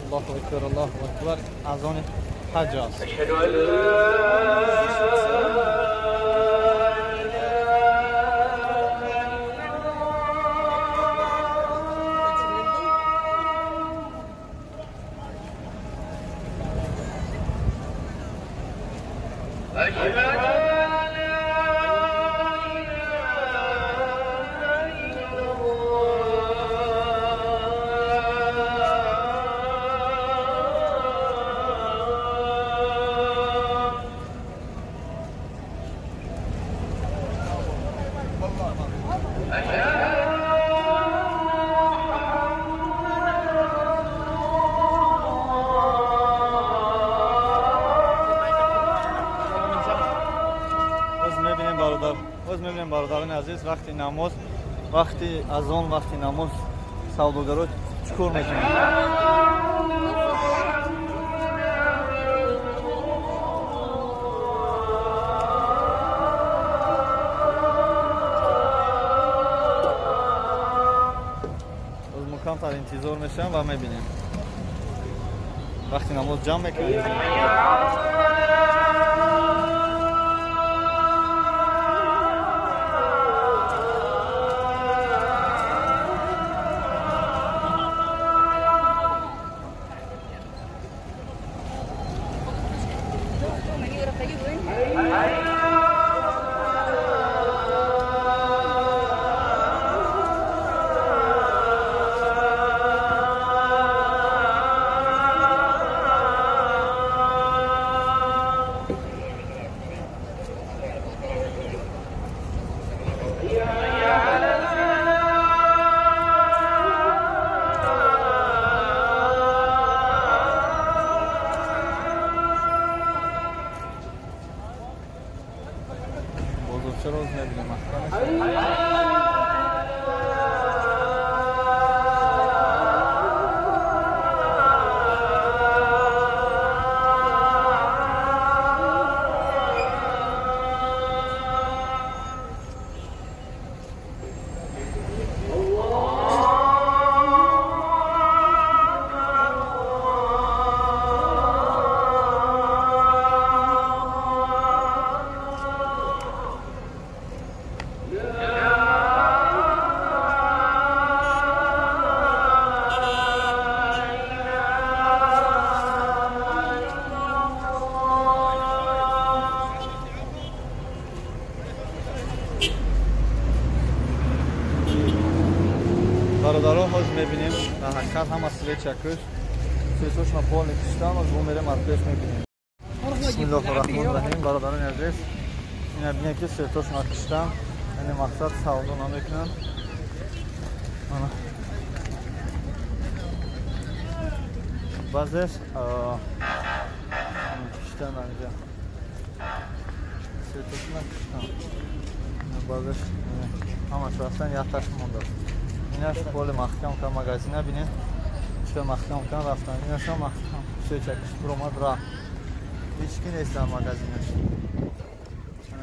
الله اکبر الله اکبر اذان حج است برادران عزیز وقتی نماز وقتی اذان وقتی نماز سوداگرا چیکار میکنن کمتر انتظار میشن و میبینیم وقتی نماز جمع میکنیم. چرا روز نبینیم برادرها حاج میبینیم در حقیقت هم اصلی چکش سویتوش ما پول نکشتن و زبون میریم از پیش میبینیم. بسم الله الرحمن الرحیم. برادران عزیز این بینیم که سویتوش ما کشتن یعنی مقصد سودا نمیکنن بعضش کشتن اینجا سویتوش ما کشتن بعضش همش رفتن یه تاش مونده. ایناش پول محکم کن مغازینه بینید چه محکم کن رفتن ایناش هم محکم چه چکش پرومات را هیچ کی نیست در مغازینش.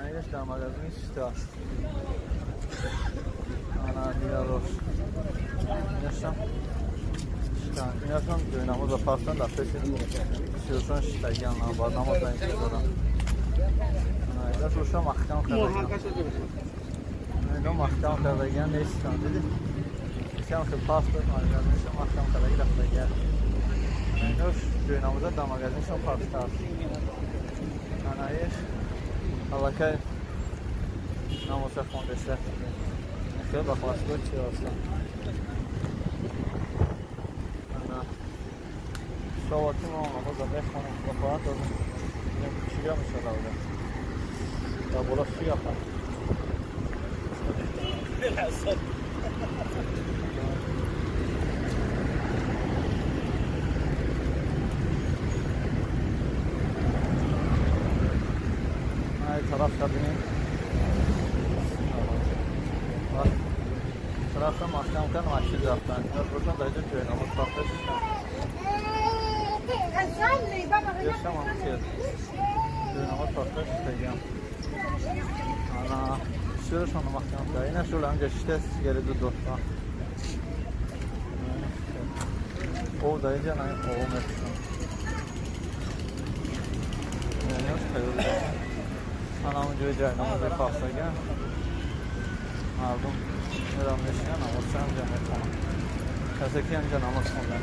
ایناش در مغازینش چی است انا دیگه روش ایناش هم دوی نماز و فرستن در پیش سیوشون شتگی هم باید نماز نمیشه دارن ایناش روش هم محکم کردگی اینا محکم کردگی هم نیستن دیدی کم که پاس بود مغازینشون محکم کردگی رفته گرد ایناش جوی نمازت در مغازینشون فرسته است اینایش حالا نمازه خونده شد خیلی بخواست بود چی هستن شواتی ما نمازه بخونیم بخواهد دادم چیا میشه روده در بالا چیا خواهد بالحسن طرف کردیم طرف هم محکم کن مسجد رفتن یا بردن در اینجا جوی نماز فرقه شدن یشم هم سید جوی نماز فرقه شدن انا شورشان محکم کرد اینه شور همجا شده گرد و دوستا او در اینجا نه او میرسن اینه خیلی من همونجوری جای نمازی خواستگم مردم میرم میشنن نمازی همجا میکنم کسی که همجا نماز خوندن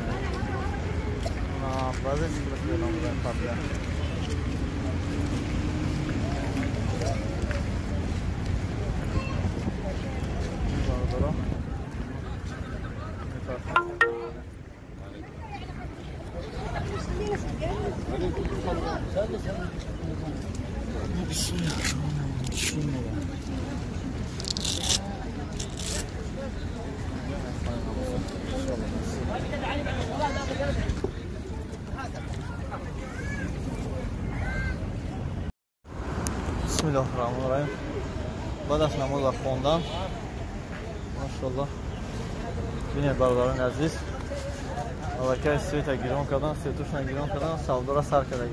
بعضی چیز به نمازی خواستگم برو بسم الله الرحمن الرحیم. بعد از نماز خواندن ماشاءالله ببینید برادران عزیز الکی سویت گیرون کردن سویتوشون گیرون کردن سودا را سر کردن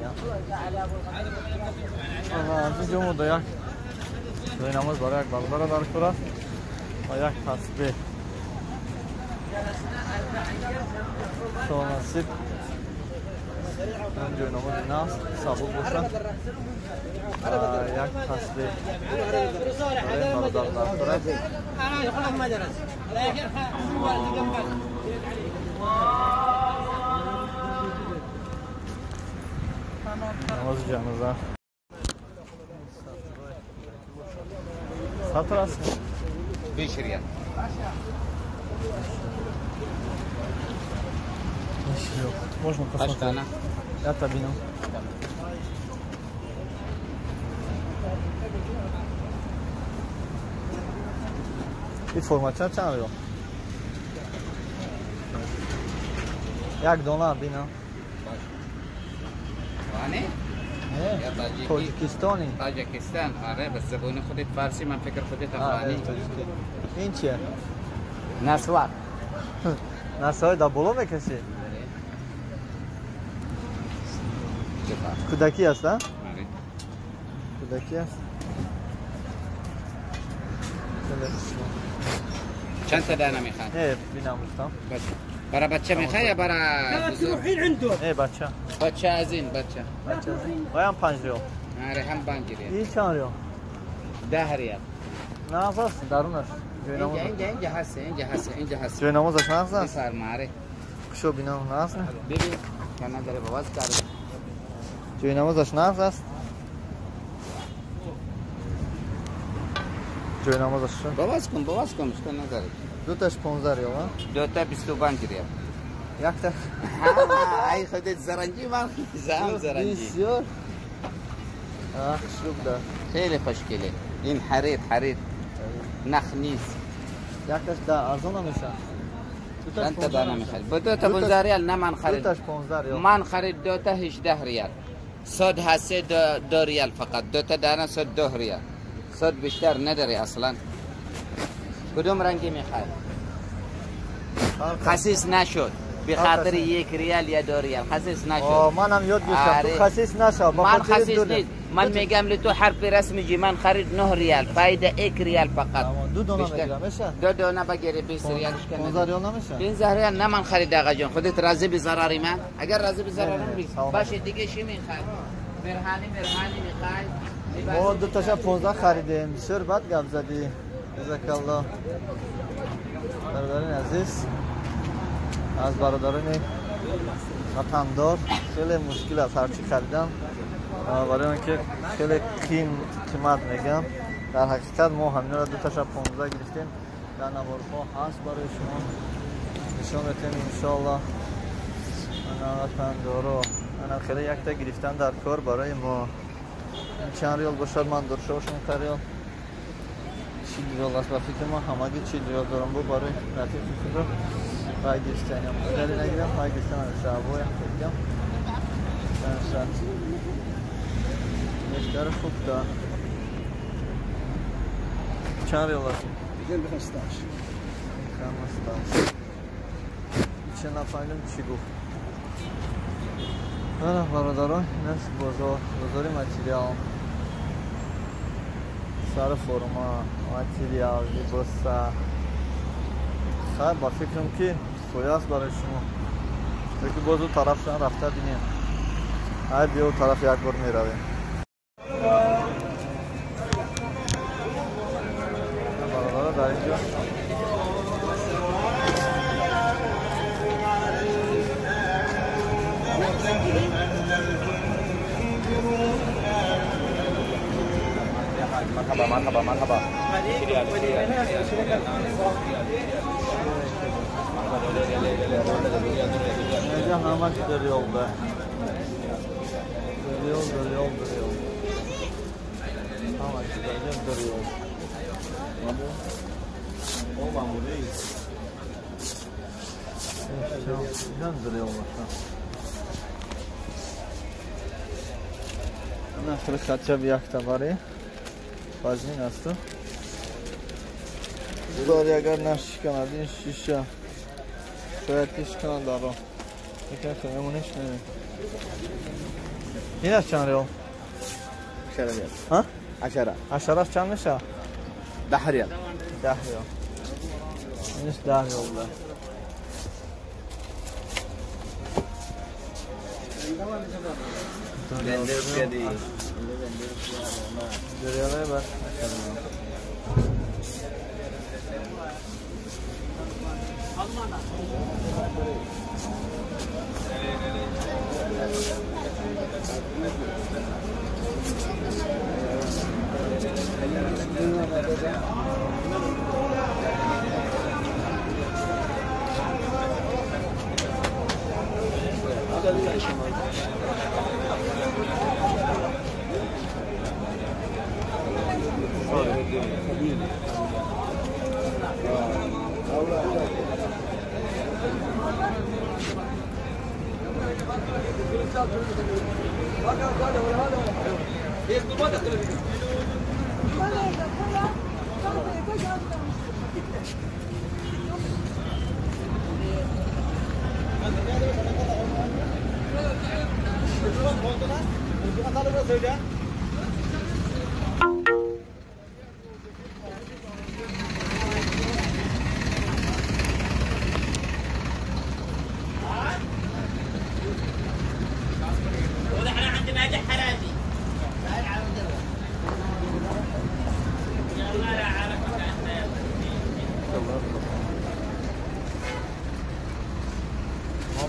از اینجا ما در یک دوی نماز برای یک برادر در کره و یک تسبیح نصیب من جای نماز ناس صابون باشم یک تصویر برای مرادار دارد نماز جنازه سطر است 20 ريال можно посмотреть. Это вино. И форма чанд рёл? $1 вино. وانه نه تاجیکستانی. تاجیکستان آره بس زبون خودت فارسی من فکر خودت افغانی. این چیه؟ نسوار نسوار دا بالا میکشی؟ کودکی است ها؟ کودکی است. چند تا دانه میخواد؟ بینم گفتم. برای بچه میخوای یا برای بزرگ؟ بچه. بچه از این بچه. بچه از این. و هم 5 ریال. آره هم 5 ریال. این چند ریال؟ 10 ریال. نه بس درونش. اینجا هست. جای نمازش نقص است؟ سرماره. شو بینم نقص نه؟ ببین که نداره باز کرده. جای نمازش نقص است؟ جای نمازش شد؟ باز کن اشکال نداره. دو تاش 15 ریال ها؟ دو تا 25 ریال. یک تا؟ ای خودت زرنگی من زم زرنگی. بسیار. خوب ده. خیلی خوشگله. این حریر. نخ نیست. یک تاش ده ارزان نمیشه. چند تا دانه میخواد؟ با دو تا 15 ریال نه من خرید. دو تاش 15 ریال. من خرید دو تا 18 ریال. صد هست 2 ریال فقط. دو تا دانه صد 2 ریال. صد بیشتر نداری اصلا. کدوم رنگی میخوای؟ خسیس نشد. به خاطر 1 ریال یا 2 ریال خسیس نشد. منم یاد گرفتم تو خسیس نشو. من خسیس نیست. من میگم تو حرف رسمی جی من خرید 9 ریال. فایده 1 ریال فقط. دو دانه میگیرم میشه؟ دو دانه بگیری 20 ریالش کنه. 15 ریال نمیشه؟ 15 ریال نه من خرید آقا جان. خودت راضی به ضرری من؟ اگر راضی به ضررم باشه دیگه چی میخوای؟ برهانی میخوای؟ ما دو تاش 15 خریدیم. بسیار بد گپ زدی. جزاک الله. برادران عزیز از برادران وطندار خیلی مشکل است هرچی خریدم برای اینکه خیلی قیمت میگم. در حقیقت ما همین را دو تاش 15 گرفتیم. در نوارها هست برای شما نشان میتیم انشالله. من وطندارا من خیلی یک تا گرفتم در کار برای ما. چند ریال باشد من درشاشون ریال 40 ریال است. با فکر ما همگی 40 ریال دارم برای رفیق خود پای گرفتنم. خیلی نگیرم پای گرفتن شعبوی خیلیام شد بیشتر خوب دار. چند ریال است؟ دیگه 15 چه نفهمیدم چی گفت. نه برادران این است بازاری متریال سر فرما متریال لباسا. خیلی با فکرم که سویاست برای شما. فکر بازو طرفشان رفته بینیم. هر بیو طرف یک بار می رویم. برادران در اینجا مرحبا اینجا همش دریال ده. دریال همش دریال. اینجا دریال باشه. نه خیلی خدشه بیاکتا باری فازین است تو داری اگر نشی کند این شیشه شاید پیش کند دارم یکن خیمونش نمید. این از چند ریال؟ 10 ريال. ها؟ 10 10 از چند میشه؟ 10 ريال. 10 ریال اینش 10 ریال ده. Deriyalar var.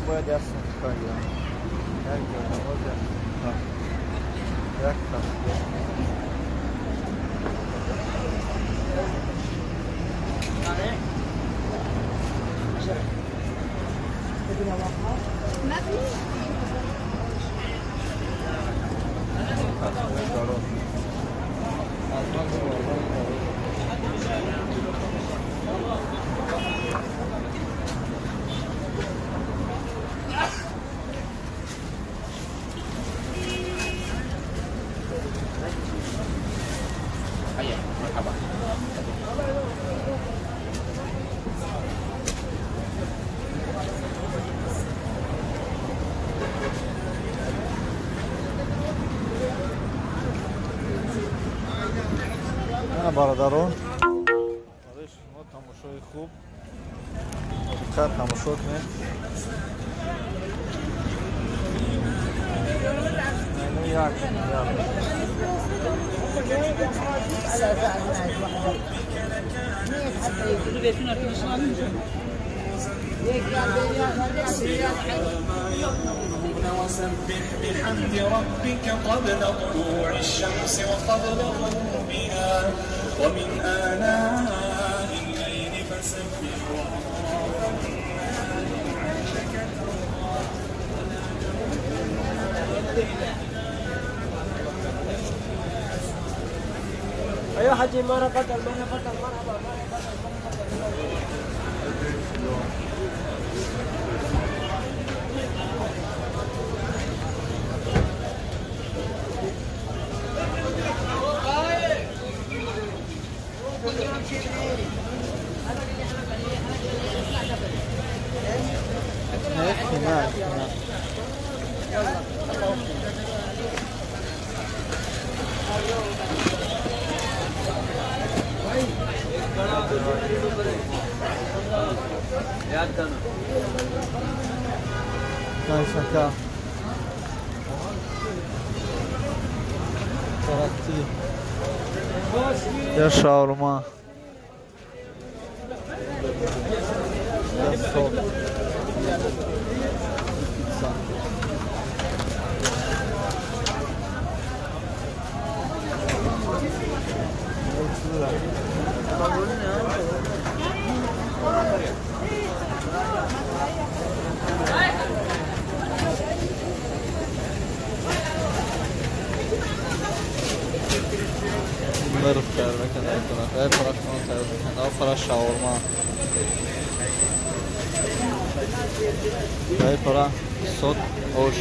Boya dersin kayıyor. Her gün olacak. Yakta. برادران برای شما تماشای خوب دقت تماشا کنید. وسبح بحمد ربك قبل طلوع الشمس وقبل غروبها ومن آناء الليل فسبح أيوة حجي مرة قتل مرحبا شكا تركتي يا شاورما يا صوت Bunları terveken her taraftan terveken daha para şavurma daha para sot hoş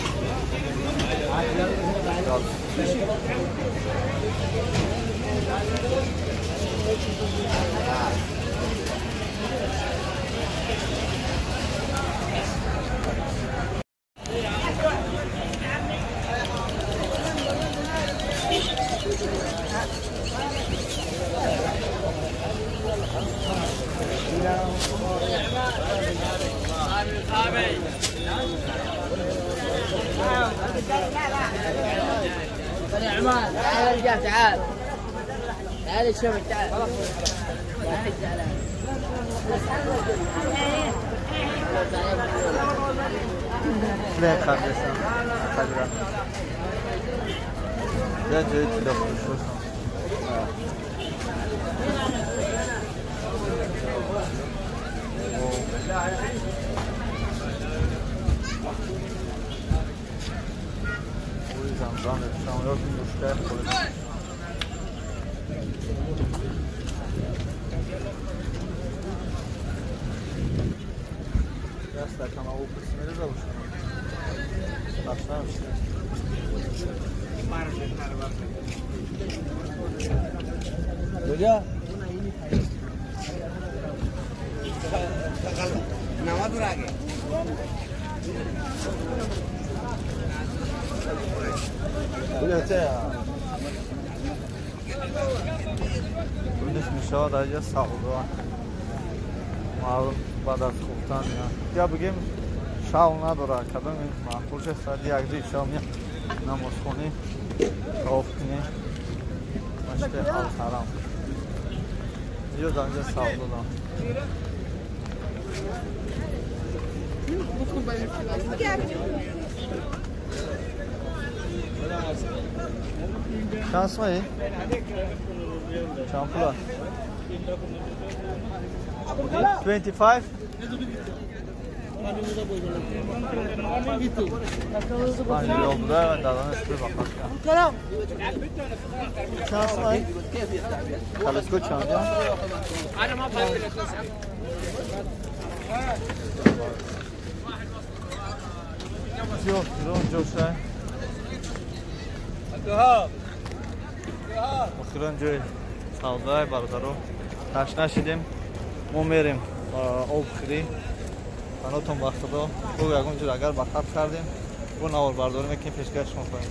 يا عماد تعال ارجع تعال تعال شوف تعال Ne kardeşim? Hadi. Ya cüret de konuşuyorsun. O yüzden zannediyorum. Yok bir müşteri koyuyor. Gerçekten o kısmını da uçuyor. Başlar işte. Öyle. Nama durage. Öyle ya. Bunun میشه در سعودا معلوم بعد از خوفتن یا بگیم شاو نداره کدام این معقول شد ساعت یک دیگه شاو میاد نماز خونی کاف کنی مشته حرام یا در اینجا سعودا شانس مایی؟ چند پولا؟ 25? Hani yolda ben dağdan üstüne bakarım. Şans mı? Kalesko çağırdı ya. Yok, yok şey. Bakıran joy. Savday bardaro. Taşna şidim. ما میریم آب خری براتون وقت داد. تو یکم جور اگر بخط کردیم و نوار برداری میکنیم پیشکش میکنیم.